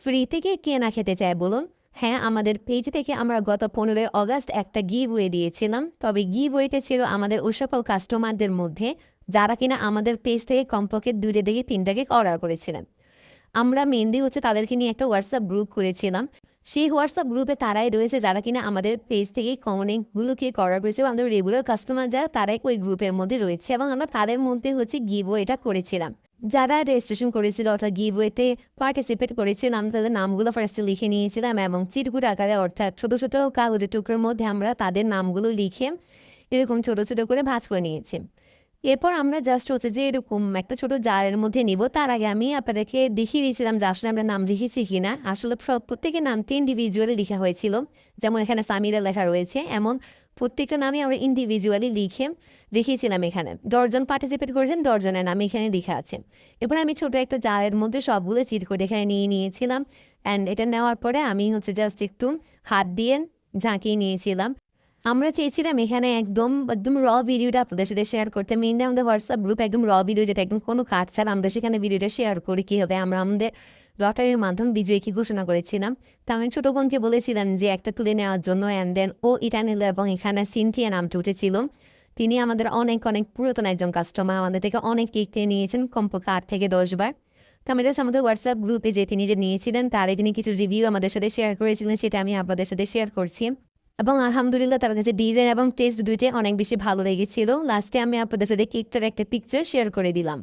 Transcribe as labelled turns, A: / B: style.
A: Free থেকে কে না খেতে চায় বলুন? হ্যাঁ, আমাদের পেজ থেকে আমরা গত 15 অগাস্ট একটা গিভওয়ে দিয়েছিলাম। তবে গিভওয়েটা ছিল আমাদের ওই সকল কাস্টমারদের মধ্যে যারা কিনা আমাদের পেজ থেকে কমপক্ষে ২ টা থেকে ৩ টা কেক অর্ডার করেছিলেন। আমরা মেইনলি হচ্ছে তাদেরকে নিয়ে একটা হোয়াটসঅ্যাপ গ্রুপ করেছিলাম। সেই হোয়াটসঅ্যাপ গ্রুপে তারাই রয়েছে যারা কিনা আমাদের পেজ থেকেই অনেকগুলো কেক অর্ডার করেছে এবং আমাদের রেগুলার কাস্টমার যারা তারাই ওই গ্রুপের মধ্যে রয়েছে এবং আমরা তাদের মধ্যে হচ্ছে গিভওয়েটা করেছিলাম। যারা রেজিস্ট্রেশন করেছিল অর্থাৎ গিভওয়েতে পার্টিসিপেট করেছিল আমরা তাদের নামগুলো ফার্স্টে লিখে নিয়েছিলাম এবং চিরকুট আকারে অর্থাৎ ছোটো ছোটো কাগজের টুকরোর মধ্যে আমরা তাদের নামগুলো লিখে এরকম ছোটো ছোটো করে ভাঁজ করে নিয়েছি। এরপর আমরা জাস্ট হচ্ছে যে এরকম একটা ছোট জারের মধ্যে নিব তার আগে আমি আপনাদেরকে দেখিয়ে দিয়েছিলাম যে আসলে আমরা নাম লিখেছি কিনা। আসলে প্রত্যেকের নামটি ইন্ডিভিজুয়ালি লেখা হয়েছিল। যেমন এখানে সামিরা লেখা রয়েছে এমন প্রত্যেকটা নামই আমরা ইন্ডিভিজুয়ালি লিখে দেখিয়েছিলাম। এখানে 10 জন পার্টিসিপেট করেছেন, 10 জনের নাম এখানে লেখা আছে। এরপর আমি ছোট একটা জারের মধ্যে সবগুলো চিরকুট এখানে নিয়ে নিয়েছিলাম অ্যান্ড এটা নেওয়ার পরে আমি হচ্ছে জাস্ট একটু হাত দিয়ে ঝাঁকিয়ে নিয়েছিলাম। আমরা চেয়েছিলাম এখানে একদম একদম ভিডিওটা আপনাদের সাথে শেয়ার করতে। মেইনলি আমাদের হোয়াটসঅ্যাপ গ্রুপ একদম ভিডিও যেটা একদম কোনো কাজ ছাড়া আমরা সেখানে ভিডিওটা শেয়ার করি কীভাবে আমরা আমাদের লটারির মাধ্যমে বিজয়ীকে ঘোষণা করেছিলাম। তো আমি ছোটো বোনকে বলেছিলাম যে একটা তুলে নেওয়ার জন্য অ্যান্ড দেন ও এটা নিল এবং এখানে সিনথিয়া নামটা উঠেছিল। তিনি আমাদের অনেক অনেক পুরাতন একজন কাস্টমার, আমাদের থেকে অনেক কেক নিয়ে নিয়েছেন কমপক্ষে 8 থেকে 10 বার। তো আমি জাস্ট আমাদের হোয়াটসঅ্যাপ গ্রুপে যে তিনি যে নিয়েছিলেন তারই তিনি কিছু রিভিউ আমাদের সাথে শেয়ার করেছিলেন, সেটা আমি আপনাদের সাথে শেয়ার করছি। এবং আলহামদুলিল্লাহ তার কাছে ডিজাইন এবং টেস্ট দুইটাই অনেক বেশি ভালো লেগেছিল। লাস্টে আমি আপনাদের সাথে কেকটার একটা পিকচার শেয়ার করে দিলাম।